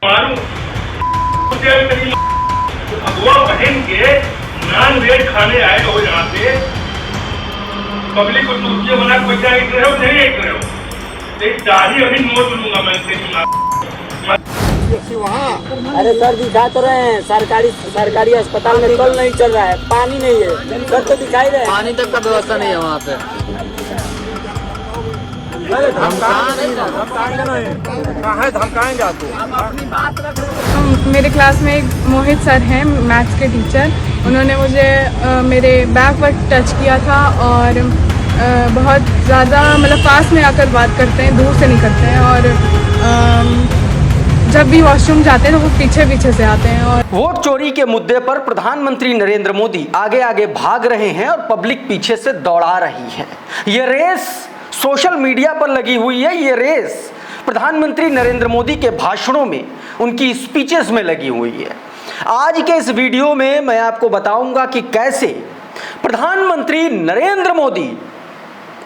मारूं अगवा बहन के नॉन वेज खाने आए हो यहाँ पे पब्लिक को तुर्कियों बना कोई क्या एक रहे हो नहीं एक रहे हो एक दाढ़ी अभी नोट लूंगा मैं अरे सर दिखा तो रहे हैं सरकारी अस्पताल में कल नहीं चल रहा है, पानी नहीं है सर, तो दिखाई रहे पानी तक का व्यवस्था नहीं है वहाँ पे। धमकाएंगे आपको। मेरे क्लास में एक मोहित सर हैं, मैथ्स के टीचर। उन्होंने मुझे मेरे बैक पर टच किया था और बहुत ज़्यादा मतलब पास में आकर बात करते हैं, दूर से नहीं करते हैं। और जब भी वॉशरूम जाते हैं तो वो पीछे पीछे से आते हैं। और वोट चोरी के मुद्दे पर प्रधानमंत्री नरेंद्र मोदी आगे आगे भाग रहे हैं और पब्लिक पीछे से दौड़ा रही है। ये रेस सोशल मीडिया पर लगी हुई है। ये रेस प्रधानमंत्री नरेंद्र मोदी के भाषणों में, उनकी स्पीचेस में लगी हुई है। आज के इस वीडियो में मैं आपको बताऊंगा कि कैसे प्रधानमंत्री नरेंद्र मोदी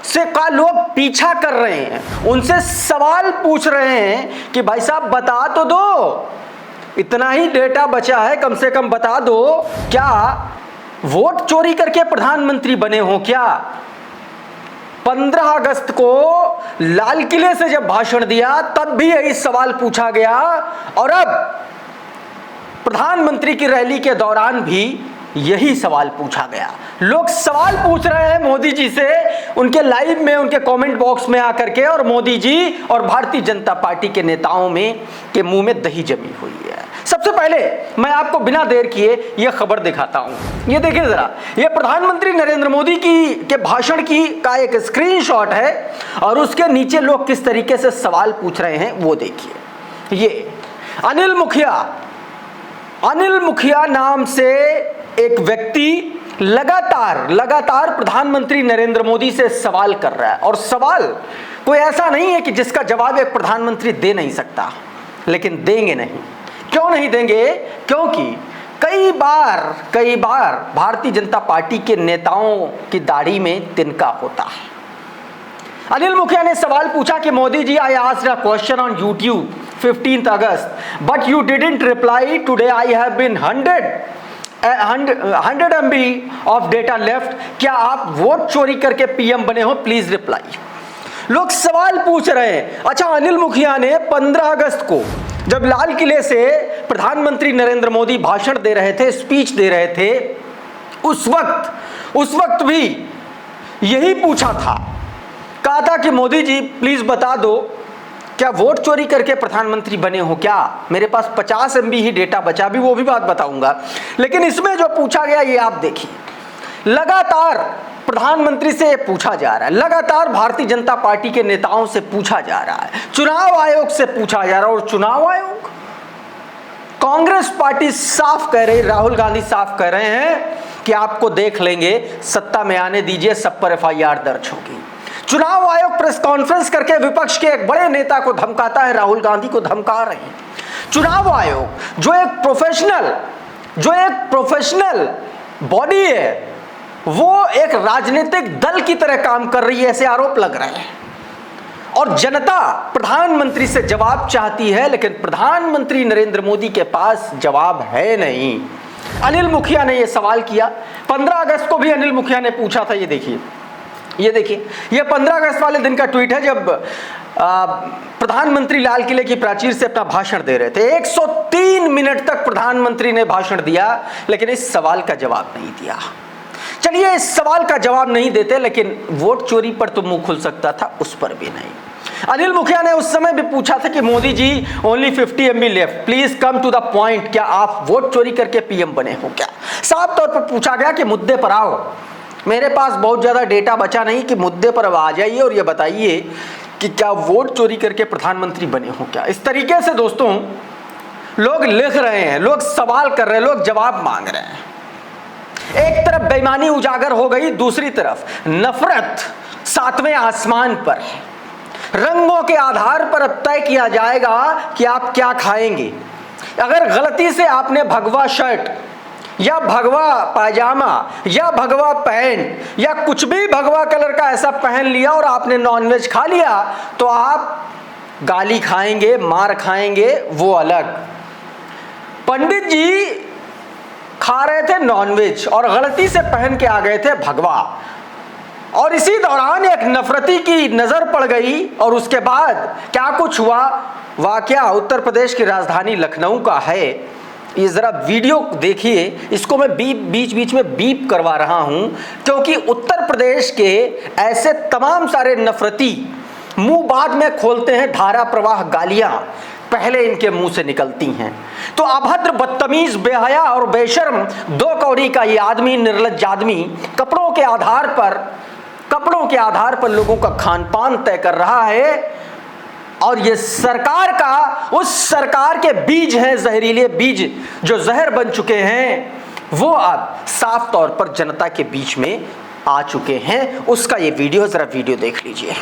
से का लोग पीछा कर रहे हैं, उनसे सवाल पूछ रहे हैं कि भाई साहब बता तो दो, इतना ही डेटा बचा है, कम से कम बता दो, क्या वोट चोरी करके प्रधानमंत्री बने हो क्या? 15 अगस्त को लाल किले से जब भाषण दिया तब भी यही सवाल पूछा गया और अब प्रधानमंत्री की रैली के दौरान भी यही सवाल पूछा गया। लोग सवाल पूछ रहे हैं मोदी जी से, उनके लाइव में, उनके कमेंट बॉक्स में आकर के, और मोदी जी और भारतीय जनता पार्टी के नेताओं में के मुंह में दही जमी हुई है। सबसे पहले मैं आपको बिना देर किए यह खबर दिखाता हूं। ये देखिए जरा, ये प्रधानमंत्री नरेंद्र मोदी के भाषण का एक स्क्रीनशॉट है और उसके नीचे लोग किस तरीके से सवाल पूछ रहे हैं वो देखिए। ये अनिल मुखिया नाम से एक व्यक्ति लगातार प्रधानमंत्री नरेंद्र मोदी से सवाल कर रहा है और सवाल कोई ऐसा नहीं है कि जिसका जवाब एक प्रधानमंत्री दे नहीं सकता, लेकिन देंगे नहीं। क्यों नहीं देंगे? क्योंकि कई बार भारतीय जनता पार्टी के नेताओं की दाढ़ी में तिनका होता है। अनिल मुखिया ने सवाल पूछा कि Modi ji, I asked a question on YouTube 15th August, but you didn't reply. Today I have been 100 MB of data left. क्या आप वोट चोरी करके पीएम बने हो? Please reply. लोग सवाल पूछ रहे हैं। अच्छा, अनिल मुखिया ने 15 अगस्त को जब लाल किले से प्रधानमंत्री नरेंद्र मोदी भाषण दे रहे थे, स्पीच दे रहे थे, उस वक्त भी यही पूछा था, कहा था कि मोदी जी प्लीज बता दो, क्या वोट चोरी करके प्रधानमंत्री बने हो क्या? मेरे पास 50 MB ही डेटा बचा, भी वो भी बात बताऊंगा। लेकिन इसमें जो पूछा गया ये आप देखिए, लगातार प्रधानमंत्री से पूछा जा रहा है, लगातार भारतीय जनता पार्टी के नेताओं से पूछा जा रहा है, चुनाव आयोग से पूछा जा रहा है। और चुनाव आयोग, कांग्रेस पार्टी साफ कह रही, राहुल गांधी साफ कह रहे हैं कि आपको देख लेंगे, सत्ता में आने दीजिए, सब पर FIR दर्ज होगी। चुनाव आयोग प्रेस कॉन्फ्रेंस करके विपक्ष के एक बड़े नेता को धमकाता है, राहुल गांधी को धमका रहे हैं। चुनाव आयोग जो एक प्रोफेशनल बॉडी है, वो एक राजनीतिक दल की तरह काम कर रही है, ऐसे आरोप लग रहे हैं। और जनता प्रधानमंत्री से जवाब चाहती है, लेकिन प्रधानमंत्री नरेंद्र मोदी के पास जवाब है नहीं। अनिल मुखिया ने यह सवाल किया, 15 अगस्त को भी अनिल मुखिया ने पूछा था। ये देखिए, ये 15 अगस्त वाले दिन का ट्वीट है, जब प्रधानमंत्री लाल किले की प्राचीर से अपना भाषण दे रहे थे। 103 मिनट तक प्रधानमंत्री ने भाषण दिया, लेकिन इस सवाल का जवाब नहीं दिया। चलिए, इस सवाल का जवाब नहीं देते, लेकिन वोट चोरी पर तो मुंह खुल सकता था, उस पर भी नहीं। अनिल मुखिया ने उस समय भी पूछा था कि मोदी जी, ओनली 50 MB लेफ्ट, please come to the point, क्या आप वोट चोरी करके पीएम बने हो क्या? साफ तौर पर पूछा गया कि मुद्दे पर आओ, मेरे पास बहुत ज्यादा डेटा बचा नहीं, कि मुद्दे पर अब आ जाइए और ये बताइए कि क्या वोट चोरी करके प्रधानमंत्री बने हो क्या? इस तरीके से दोस्तों लोग लिख रहे हैं, लोग सवाल कर रहे हैं, लोग जवाब मांग रहे हैं। एक तरफ बेईमानी उजागर हो गई, दूसरी तरफ नफरत 7वें आसमान पर है। रंगों के आधार पर अब तय किया जाएगा कि आप क्या खाएंगे। अगर गलती से आपने भगवा शर्ट या भगवा पायजामा या भगवा पैंट या कुछ भी भगवा कलर का ऐसा पहन लिया और आपने नॉनवेज खा लिया, तो आप गाली खाएंगे, मार खाएंगे, वो अलग। पंडित जी खा रहे थे नॉनवेज और गलती से पहन के आ गए थे भगवा, और इसी दौरान एक नफरती की नजर पड़ गई और उसके बाद क्या कुछ हुआ। वाकया उत्तर प्रदेश की राजधानी लखनऊ का है। ये जरा वीडियो देखिए, इसको मैं बीच बीच में बीप करवा रहा हूं क्योंकि उत्तर प्रदेश के ऐसे तमाम सारे नफरती मुंह बाद में खोलते हैं धारा प्रवाह गालियां पहले इनके मुंह से निकलती हैं। तो अभद्र, बदतमीज, बेहया और बेशर्म दो कौड़ी का ये आदमी, निर्लज्ज आदमी कपड़ों के आधार पर लोगों का खान पान तय कर रहा है। और ये सरकार का, उस सरकार के बीज हैं, जहरीले बीज जो जहर बन चुके हैं, वो अब साफ तौर पर जनता के बीच में आ चुके हैं। उसका ये वीडियो, जरा वीडियो देख लीजिए।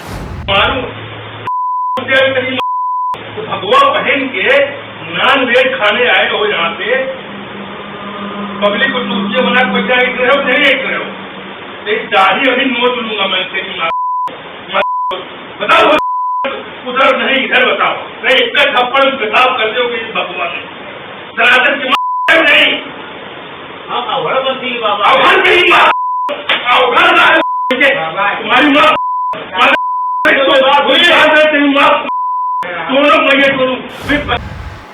भगवा पहन के नॉन वेज खाने आए हो यहाँ पे, पब्लिक को दूसरे बना पैसा एक रहे हो नहीं एक रहे हो, दाढ़ी अभी नोट लूंगा मैं तेरी। बताओ उधर नहीं इधर बताओ, नहीं इतना थप्पड़ पेशाब करते हो कि भगवा ने सनातन की नहीं तुम्हारी माँ।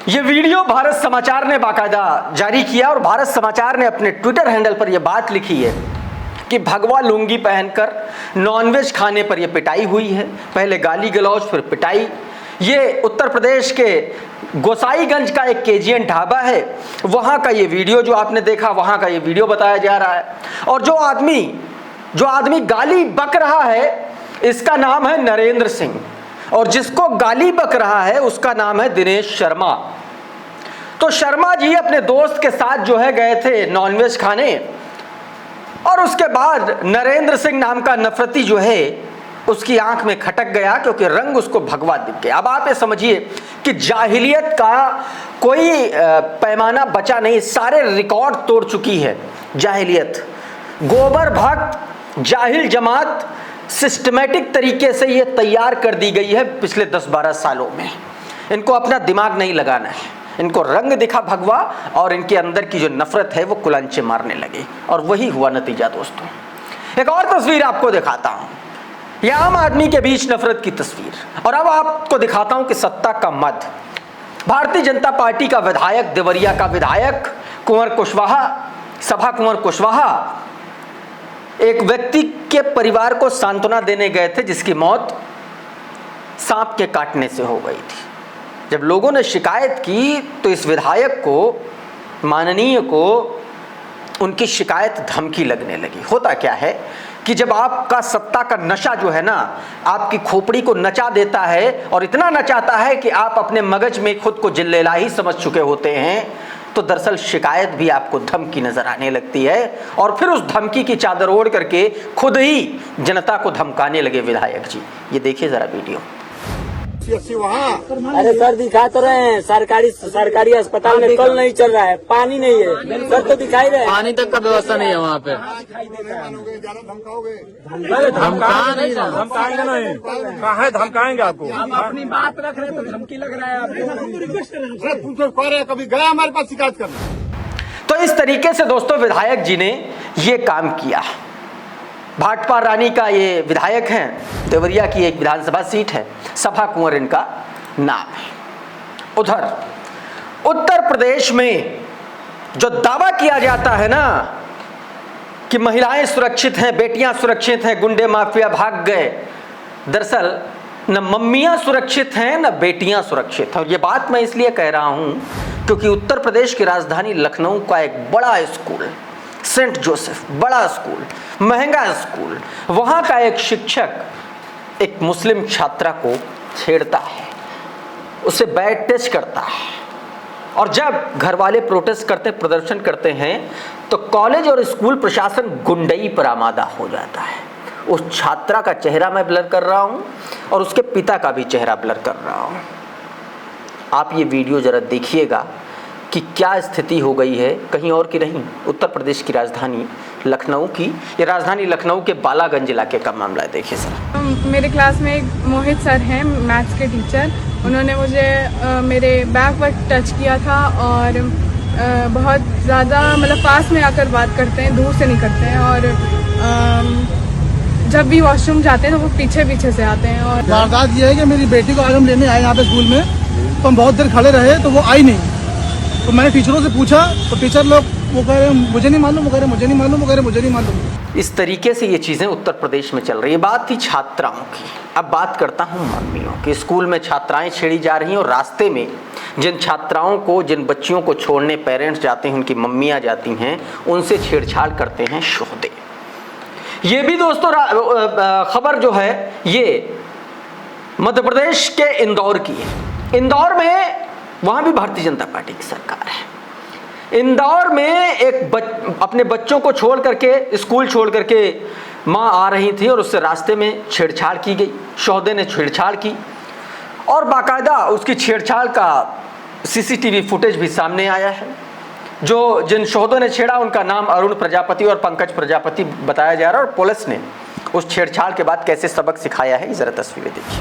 ये वीडियो भारत समाचार ने बाकायदा जारी किया और भारत समाचार ने अपने ट्विटर हैंडल पर यह बात लिखी है कि भगवा लुंगी पहनकर नॉनवेज खाने पर यह पिटाई हुई है। पहले गाली गलौज, फिर पिटाई। ये उत्तर प्रदेश के गोसाईगंज का एक केजीएन ढाबा है, वहाँ का ये वीडियो जो आपने देखा, वहाँ का ये वीडियो बताया जा रहा है। और जो आदमी गाली बक रहा है, इसका नाम है नरेंद्र सिंह, और जिसको गाली बक रहा है उसका नाम है दिनेश शर्मा। तो शर्मा जी अपने दोस्त के साथ जो है गए थे नॉनवेज खाने, और उसके बाद नरेंद्र सिंह नाम का नफरती जो है उसकी आंख में खटक गया क्योंकि रंग उसको भगवा दिख गया। अब आप ये समझिए कि जाहिलियत का कोई पैमाना बचा नहीं, सारे रिकॉर्ड तोड़ चुकी है जाहिलियत। गोबर भक्त जाहिल जमात सिस्टमेटिक तरीके से ये तैयार कर दी गई है पिछले 10-12 सालों में। इनको अपना दिमाग नहीं लगाना है, इनको रंग दिखा भगवा और इनके अंदर की जो नफरत है वो कुलांचे मारने लगे, और वही हुआ नतीजा। दोस्तों एक और तस्वीर आपको दिखाता हूं, यह आम आदमी के बीच नफरत की तस्वीर। और अब आपको दिखाता हूं कि सत्ता का मद। भारतीय जनता पार्टी का विधायक, देवरिया का विधायक कुंवर कुशवाहा, सभा कुंवर कुशवाहा, एक व्यक्ति के परिवार को सांत्वना देने गए थे जिसकी मौत सांप के काटने से हो गई थी। जब लोगों ने शिकायत की तो इस विधायक को, माननीय को, उनकी शिकायत धमकी लगने लगी। होता क्या है कि जब आपका सत्ता का नशा जो है ना, आपकी खोपड़ी को नचा देता है और इतना नचाता है कि आप अपने मगज में खुद को जिल्लेला ही समझ चुके होते हैं, तो दरअसल शिकायत भी आपको धमकी नजर आने लगती है, और फिर उस धमकी की चादर ओढ़ करके खुद ही जनता को धमकाने लगे विधायक जी। ये देखिए जरा वीडियो। अरे सर दिखा तो रहे हैं, सरकारी अस्पताल में कल नहीं चल रहा है, पानी नहीं है सर, तो दिखाई रहे हैं। पानी तक का व्यवस्था नहीं है वहाँ पे। धमकाएंगे आपको, हम अपनी बात रख रहे हैं तो धमकी लग रहा है आपको। कभी गया हमारे पास शिकायत करना। तो इस तरीके से दोस्तों विधायक जी ने ये काम किया। भाटपार रानी का ये विधायक हैं, देवरिया की एक विधानसभा सीट है, सभा कुंवर इनका नाम है। उधर उत्तर प्रदेश में जो दावा किया जाता है ना कि महिलाएं सुरक्षित हैं, बेटियां सुरक्षित हैं, गुंडे माफिया भाग गए, दरअसल न मम्मियां सुरक्षित हैं न बेटियां सुरक्षित हैं। और ये बात मैं इसलिए कह रहा हूं क्योंकि उत्तर प्रदेश की राजधानी लखनऊ का एक बड़ा स्कूल, सेंट जोसेफ, बड़ा स्कूल, महंगा स्कूल, वहाँ का एक शिक्षक एक मुस्लिम छात्रा को छेड़ता है, उसे बैड टच करता है, और जब घर वाले प्रोटेस्ट करते, प्रदर्शन करते हैं, तो कॉलेज और स्कूल प्रशासन गुंडई पर आमादा हो जाता है। उस छात्रा का चेहरा मैं ब्लर कर रहा हूँ और उसके पिता का भी चेहरा ब्लर कर रहा हूँ। आप ये वीडियो जरा देखिएगा कि क्या स्थिति हो गई है, कहीं और की नहीं, उत्तर प्रदेश की राजधानी लखनऊ की। ये राजधानी लखनऊ के बालागंज इलाके का मामला है, देखिए सर। मेरे क्लास में एक मोहित सर हैं, मैथ्स के टीचर। उन्होंने मुझे मेरे बैक पर टच किया था और बहुत ज़्यादा मतलब पास में आकर बात करते हैं, दूर से नहीं करते हैं। और जब भी वॉशरूम जाते हैं तो वो पीछे पीछे से आते हैं। और वारदात ये है कि मेरी बेटी को आज हम लेने आए यहाँ पे स्कूल में, तो हम बहुत देर खड़े रहे तो वो आई नहीं। तो मैंने टीचरों से पूछा तो टीचर लोग वो कह रहे हैं मुझे नहीं मालूम, वो कह रहे मुझे नहीं मालूम, वो कह रहे मुझे नहीं मालूम। इस तरीके से ये चीज़ें उत्तर प्रदेश में चल रही है। बात थी छात्राओं की, अब बात करता हूँ मम्मियों की। स्कूल में छात्राएं छेड़ी जा रही हैं और रास्ते में जिन छात्राओं को, जिन बच्चियों को छोड़ने पेरेंट्स जाते हैं, उनकी मम्मियाँ जाती हैं, उनसे छेड़छाड़ करते हैं शोहदे। ये भी दोस्तों खबर जो है ये मध्य प्रदेश के इंदौर की है। इंदौर में वहाँ भी भारतीय जनता पार्टी की सरकार है। इंदौर में अपने बच्चों को छोड़ करके, स्कूल छोड़ करके माँ आ रही थी और उससे रास्ते में छेड़छाड़ की गई। शोहदे ने छेड़छाड़ की और बाकायदा उसकी छेड़छाड़ का सीसीटीवी फुटेज भी सामने आया है। जिन शोहदों ने छेड़ा उनका नाम अरुण प्रजापति और पंकज प्रजापति बताया जा रहा है और पुलिस ने उस छेड़छाड़ के बाद कैसे सबक सिखाया है, जरा तस्वीरें देखिए।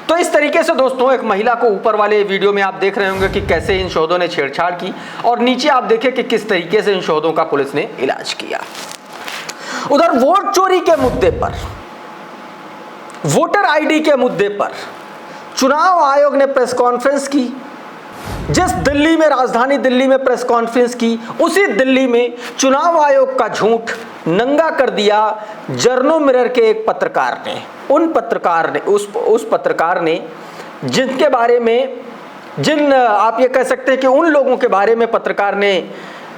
तो इस तरीके से दोस्तों एक महिला को ऊपर वाले वीडियो में आप देख रहे होंगे कि कैसे इन शोहदों ने छेड़छाड़ की और नीचे आप देखें कि किस तरीके से इन शोहदों का पुलिस ने इलाज किया। उधर वोट चोरी के मुद्दे पर, वोटर आईडी के मुद्दे पर चुनाव आयोग ने प्रेस कॉन्फ्रेंस की। जिस दिल्ली में, राजधानी दिल्ली में प्रेस कॉन्फ्रेंस की, उसी दिल्ली में चुनाव आयोग का झूठ नंगा कर दिया जर्नो मिरर के एक पत्रकार ने। उस पत्रकार ने जिनके बारे में, आप ये कह सकते हैं कि उन लोगों के बारे में पत्रकार ने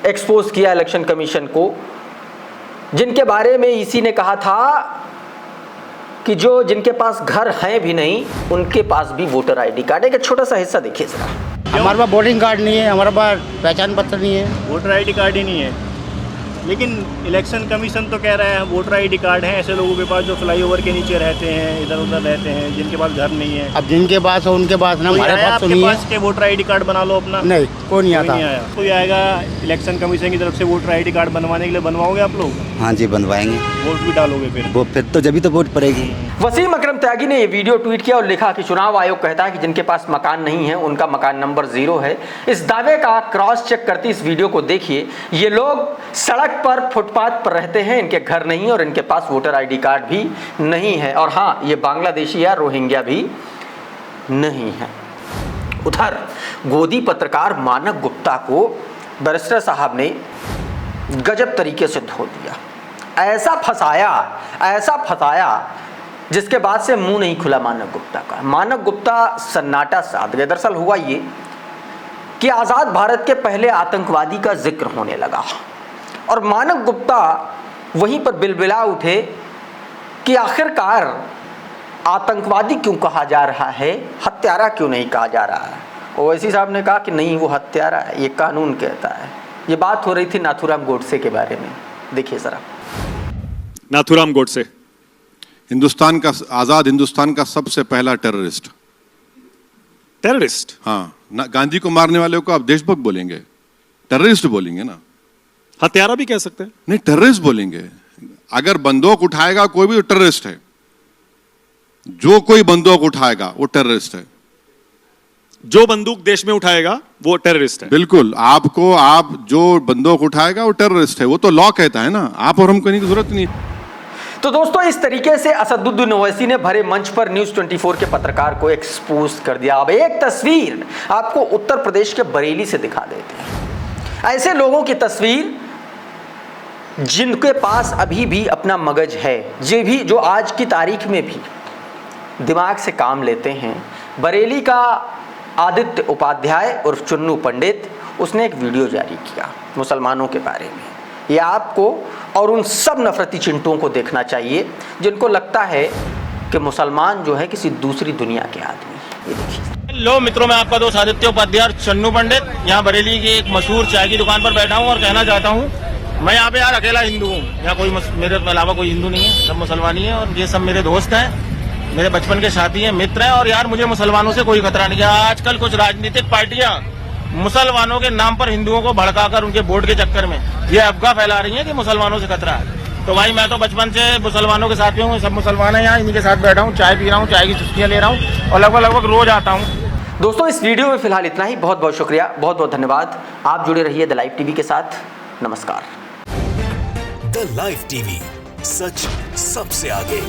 एक्सपोज किया इलेक्शन कमीशन को, जिनके बारे में इसी ने कहा था कि जिनके पास घर हैं भी नहीं, उनके पास भी वोटर आईडी कार्ड है। एक छोटा सा हिस्सा देखिए जरा। हमारे पास वोटिंग कार्ड नहीं है, हमारे पास पहचान पत्र नहीं है, वोटर आईडी कार्ड ही नहीं है। लेकिन इलेक्शन कमीशन तो कह रहा है वोटर आईडी कार्ड है ऐसे लोगों के पास जो फ्लाईओवर के नीचे रहते हैं, इधर उधर रहते हैं, जिनके पास घर नहीं है। अब जिनके पास है उनके पास ना, हमारे पास तो नहीं है। के वोटर आईडी कार्ड बना लो अपना। नहीं, कोई नहीं आता। कोई आएगा इलेक्शन कमीशन की तरफ से वोटर आईडी कार्ड बनवाने के लिए, बनवाओगे आप लोग? हाँ जी बनवाएंगे। वोट भी डालोगे फिर तो जब भी तो वोट पड़ेगी। वसीम अकरम त्यागी ने ये वीडियो ट्वीट किया और लिखा कि चुनाव आयोग कहता है कि जिनके पास मकान नहीं है उनका मकान नंबर 0 है। इस दावे का क्रॉस चेक करती इस वीडियो को देखिए। ये लोग सड़क पर, फुटपाथ पर रहते हैं, इनके घर नहीं और इनके पास वोटर आईडी कार्ड भी नहीं है। और हाँ, ये बांग्लादेशी या रोहिंग्या भी नहीं है। उधर गोदी पत्रकार मानक गुप्ता को बैरिस्टर साहब ने गजब तरीके से धो दिया। ऐसा फंसाया जिसके बाद से मुंह नहीं खुला मानक गुप्ता का। मानक गुप्ता सन्नाटा साध गए। दरअसल हुआ ये कि आज़ाद भारत के पहले आतंकवादी का जिक्र होने लगा और मानक गुप्ता वहीं पर बिलबिला उठे कि आखिरकार आतंकवादी क्यों कहा जा रहा है, हत्यारा क्यों नहीं कहा जा रहा है। ओवैसी साहब ने कहा कि नहीं, वो हत्यारा है, ये कानून कहता है। ये बात हो रही थी नाथूराम गोडसे के बारे में, देखिए जरा। नाथूराम गोडसे हिंदुस्तान का, आजाद हिंदुस्तान का सबसे पहला टेररिस्ट। हाँ, गांधी को मारने वाले को आप देशभक्त बोलेंगे, टेररिस्ट बोलेंगे ना, हत्यारा भी कह सकते हैं। नहीं, टेररिस्ट बोलेंगे। अगर बंदूक उठाएगा कोई भी तो टेररिस्ट है। जो कोई बंदूक उठाएगा वो टेररिस्ट है। जो बंदूक देश में उठाएगा वो टेररिस्ट है। बिल्कुल, आप जो बंदूक उठाएगा वो टेररिस्ट है। वो तो लॉ कहता है ना, आप और हम कहने की जरूरत नहीं। तो दोस्तों इस तरीके से असदुद्दीन ओवैसी ने भरे मंच पर न्यूज़ 24 के पत्रकार को एक्सपोज कर दिया। अब एक तस्वीर आपको उत्तर प्रदेश के बरेली से दिखा देते हैं। ऐसे लोगों की तस्वीर जिनके पास अभी भी अपना मगज है, जो आज की तारीख में भी दिमाग से काम लेते हैं। बरेली का आदित्य उपाध्याय उर्फ चुन्नू पंडित, उसने एक वीडियो जारी किया मुसलमानों के बारे में। ये आपको और उन सब नफरती चिंटुओं को देखना चाहिए जिनको लगता है कि मुसलमान जो है किसी दूसरी दुनिया के आदमी। ये देखिए। लो मित्रों, मैं आपका दोस्त आदित्य उपाध्याय और चन्नू पंडित यहाँ बरेली की एक मशहूर चाय की दुकान पर बैठा हूँ और कहना चाहता हूँ, मैं यहाँ पे यार अकेला हिंदू हूँ। यहाँ कोई मेरे अलावा कोई हिंदू नहीं है, सब मुसलमान ही है और ये सब मेरे दोस्त हैं, मेरे बचपन के साथी हैं, मित्र हैं। और यार मुझे मुसलमानों से कोई खतरा नहीं है। आजकल कुछ राजनीतिक पार्टियां मुसलमानों के नाम पर हिंदुओं को भड़काकर उनके वोट के चक्कर में ये अफवाह फैला रही है कि मुसलमानों से खतरा है। तो भाई मैं तो बचपन से मुसलमानों के साथ हूँ, सब मुसलमान हैं यहाँ, इन्हीं के साथ बैठा हूँ, चाय पी रहा हूँ, चाय की चुस्कियाँ ले रहा हूँ और लगभग रोज आता हूँ। दोस्तों इस वीडियो में फिलहाल इतना ही। बहुत बहुत शुक्रिया, बहुत बहुत धन्यवाद। आप जुड़े रहिए द लाइव टीवी के साथ। नमस्कार। द लाइव टीवी, सच सबसे आगे।